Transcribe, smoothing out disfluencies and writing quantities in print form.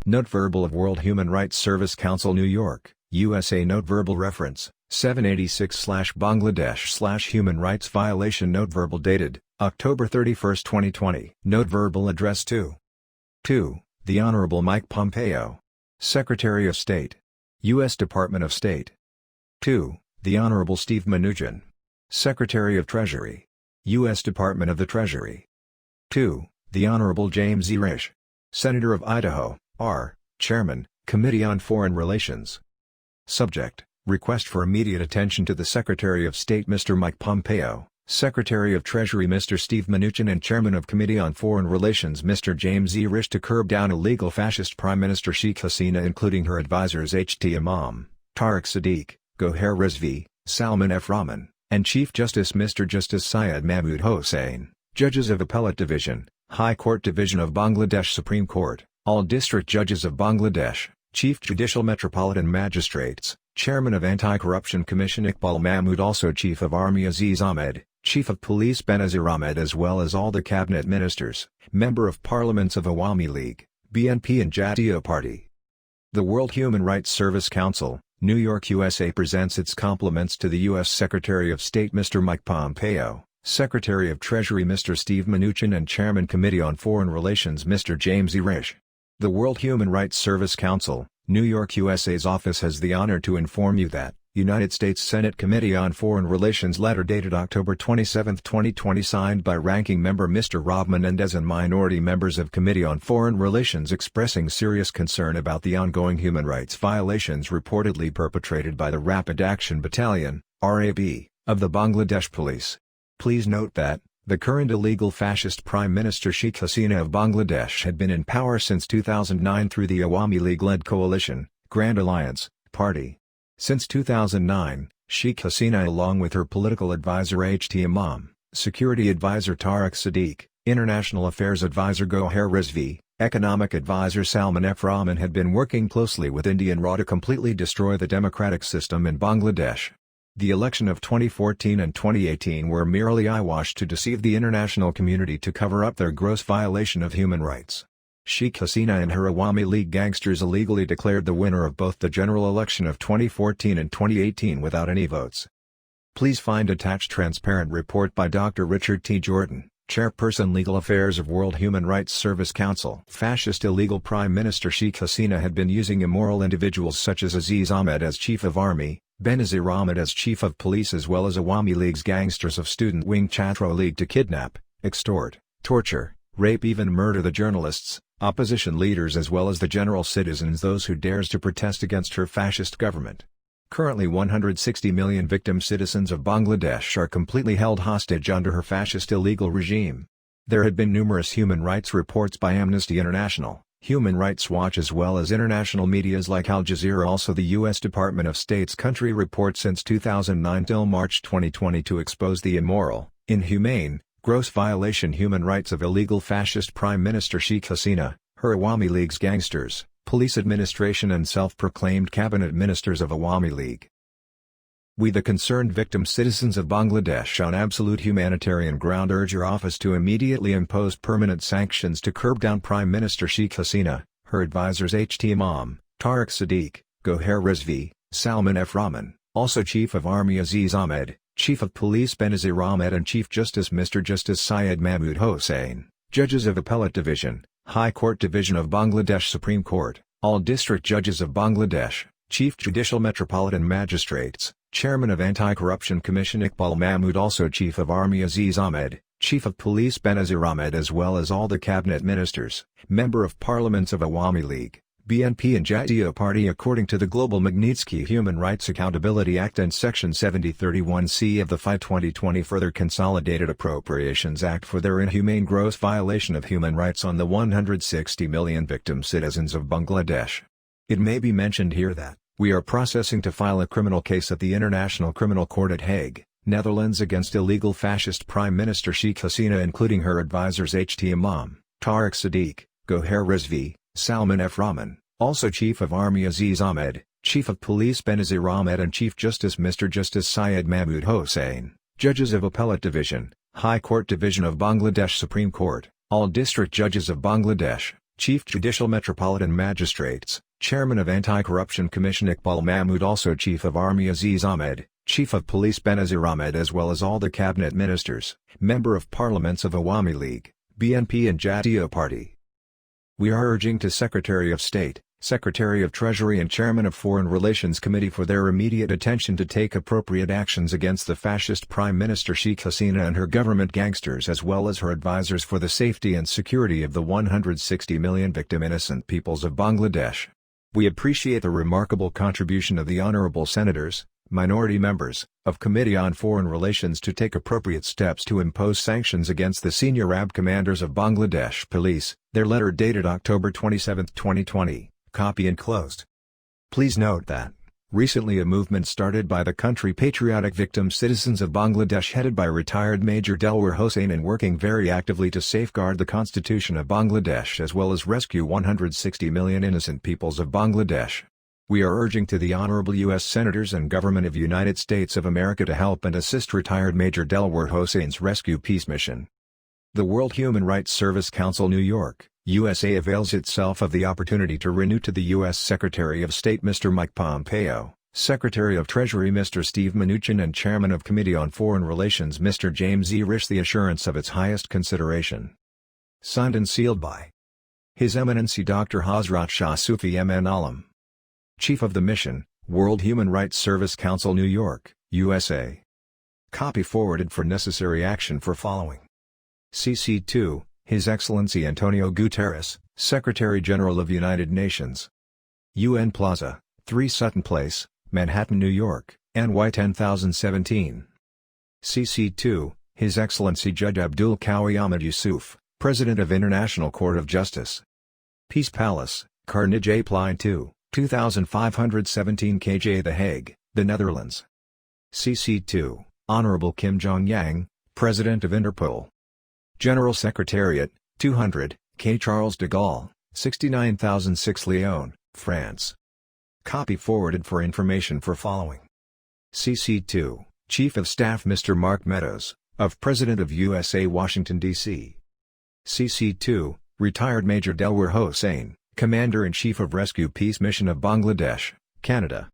Note verbal of World Human Rights Service Council New York, USA. Note verbal reference, 786/Bangladesh/Human Rights Violation. Note verbal dated, October 31, 2020. Note verbal addressed to 2. The Honorable Mike Pompeo, Secretary of State, U.S. Department of State. 2. The Honorable Steve Mnuchin, Secretary of Treasury, U.S. Department of the Treasury. 2. The Honorable James E. Risch, Senator of Idaho, R., Chairman, Committee on Foreign Relations. Subject: Request for immediate attention to the Secretary of State Mr. Mike Pompeo, Secretary of Treasury Mr. Steve Mnuchin and Chairman of Committee on Foreign Relations Mr. James E. Risch to curb down illegal fascist Prime Minister Sheikh Hasina including her advisors H.T. Imam, Tariq Sadiq, Gohar Rizvi, Salman F. Rahman, and Chief Justice Mr. Justice Syed Mahmood Hossain, Judges of Appellate Division, High Court Division of Bangladesh Supreme Court, all District Judges of Bangladesh, Chief Judicial Metropolitan Magistrates, Chairman of Anti-Corruption Commission Iqbal Mahmood also Chief of Army Aziz Ahmed, Chief of Police Benazir Ahmed as well as all the Cabinet Ministers, Member of Parliaments of Awami League, BNP and Jatiya Party. The World Human Rights Service Council, New York, USA presents its compliments to the U.S. Secretary of State Mr. Mike Pompeo, Secretary of Treasury Mr. Steve Mnuchin and Chairman Committee on Foreign Relations Mr. James E. Risch. The World Human Rights Service Council, New York, USA's office has the honor to inform you that, United States Senate Committee on Foreign Relations letter dated October 27, 2020 signed by Ranking Member Mr. Rob Menendez and minority members of Committee on Foreign Relations expressing serious concern about the ongoing human rights violations reportedly perpetrated by the Rapid Action Battalion, RAB, of the Bangladesh Police. Please note that, the current illegal fascist Prime Minister Sheikh Hasina of Bangladesh had been in power since 2009 through the Awami League-led coalition, Grand Alliance, Party. Since 2009, Sheikh Hasina along with her political advisor H.T. Imam, Security Advisor Tariq Sadiq, International Affairs Advisor Gohar Rizvi, Economic Advisor Salman F. Rahman had been working closely with Indian RA to completely destroy the democratic system in Bangladesh. The election of 2014 and 2018 were merely eyewash to deceive the international community to cover up their gross violation of human rights. Sheikh Hasina and her Awami League gangsters illegally declared the winner of both the general election of 2014 and 2018 without any votes. Please find attached transparent report by Dr. Richard T. Jordan, Chairperson Legal Affairs of World Human Rights Service Council. Fascist illegal Prime Minister Sheikh Hasina had been using immoral individuals such as Aziz Ahmed as Chief of Army, Benazir Ahmed as Chief of Police as well as Awami League's gangsters of Student Wing Chhatro League to kidnap, extort, torture, rape even murder the journalists, opposition leaders as well as the general citizens those who dares to protest against her fascist government. Currently 160 million victim citizens of Bangladesh are completely held hostage under her fascist illegal regime. There had been numerous human rights reports by Amnesty International, Human Rights Watch as well as international medias like Al Jazeera also the U.S. Department of State's country report since 2009 till March 2020 to expose the immoral, inhumane, gross violation human rights of illegal fascist Prime Minister Sheikh Hasina, her Awami League's gangsters, police administration and self-proclaimed cabinet ministers of Awami League. We the concerned victim citizens of Bangladesh on absolute humanitarian ground urge your office to immediately impose permanent sanctions to curb down Prime Minister Sheikh Hasina, her advisors H.T. Imam, Tariq Sadiq, Gohar Rizvi, Salman F. Rahman, also Chief of Army Aziz Ahmed, Chief of Police Benazir Ahmed and Chief Justice Mr. Justice Syed Mahmood Hossain, Judges of Appellate Division, High Court Division of Bangladesh Supreme Court, all District Judges of Bangladesh, Chief Judicial Metropolitan Magistrates, Chairman of Anti-Corruption Commission Iqbal Mahmood also Chief of Army Aziz Ahmed, Chief of Police Benazir Ahmed as well as all the Cabinet Ministers, Member of Parliaments of Awami League, BNP and Jatiya Party according to the Global Magnitsky Human Rights Accountability Act and Section 7031C of the FY 2020 Further Consolidated Appropriations Act for their inhumane gross violation of human rights on the 160 million victim citizens of Bangladesh. It may be mentioned here that we are processing to file a criminal case at the International Criminal Court at Hague, Netherlands against illegal fascist Prime Minister Sheikh Hasina including her advisors H.T. Imam, Tariq Sadiq, Gohar Rizvi, Salman F. Rahman, also Chief of Army Aziz Ahmed, Chief of Police Benazir Ahmed and Chief Justice Mr. Justice Syed Mahmood Hossain, Judges of Appellate Division, High Court Division of Bangladesh Supreme Court, all District Judges of Bangladesh, Chief Judicial Metropolitan Magistrates, Chairman of Anti-Corruption Commission Iqbal Mahmood, also Chief of Army Aziz Ahmed, Chief of Police Benazir Ahmed, as well as all the cabinet ministers, Member of Parliaments of Awami League, BNP and Jatiya Party. We are urging to Secretary of State, Secretary of Treasury and Chairman of Foreign Relations Committee for their immediate attention to take appropriate actions against the fascist Prime Minister Sheikh Hasina and her government gangsters, as well as her advisors, for the safety and security of the 160 million victim innocent peoples of Bangladesh. We appreciate the remarkable contribution of the honorable senators, minority members, of Committee on Foreign Relations to take appropriate steps to impose sanctions against the senior ARAB commanders of Bangladesh Police, their letter dated October 27, 2020. Copy enclosed. Please note that, recently a movement started by the country Patriotic Victim Citizens of Bangladesh headed by retired Major Delwar Hossain and working very actively to safeguard the Constitution of Bangladesh as well as rescue 160 million innocent peoples of Bangladesh. We are urging to the Honorable U.S. Senators and Government of United States of America to help and assist retired Major Delwar Hossain's rescue peace mission. The World Human Rights Service Council, New York, USA avails itself of the opportunity to renew to the U.S. Secretary of State Mr. Mike Pompeo, Secretary of Treasury Mr. Steve Mnuchin and Chairman of Committee on Foreign Relations Mr. James E. Risch the assurance of its highest consideration. Signed and sealed by His Eminency Dr. Hazrat Shah Sufi MN Alam, Chief of the Mission, World Human Rights Service Council, New York, USA. Copy forwarded for necessary action for following. CC2, His Excellency Antonio Guterres, Secretary-General of United Nations. UN Plaza, 3 Sutton Place, Manhattan, New York, NY 10017. CC2, His Excellency Judge Abdul Qawi Ahmed Yusuf, President of International Court of Justice. Peace Palace, Carnegie Plein 2, 2517 KJ The Hague, the Netherlands. CC2, Honorable Kim Jong-yang, President of Interpol. General Secretariat, 200, K. Charles de Gaulle, 69006 Lyon, France. Copy forwarded for information for following. CC2, Chief of Staff Mr. Mark Meadows, of President of USA Washington, D.C. CC2, Retired Major Delwar Hossain, Commander-in-Chief of Rescue Peace Mission of Bangladesh, Canada.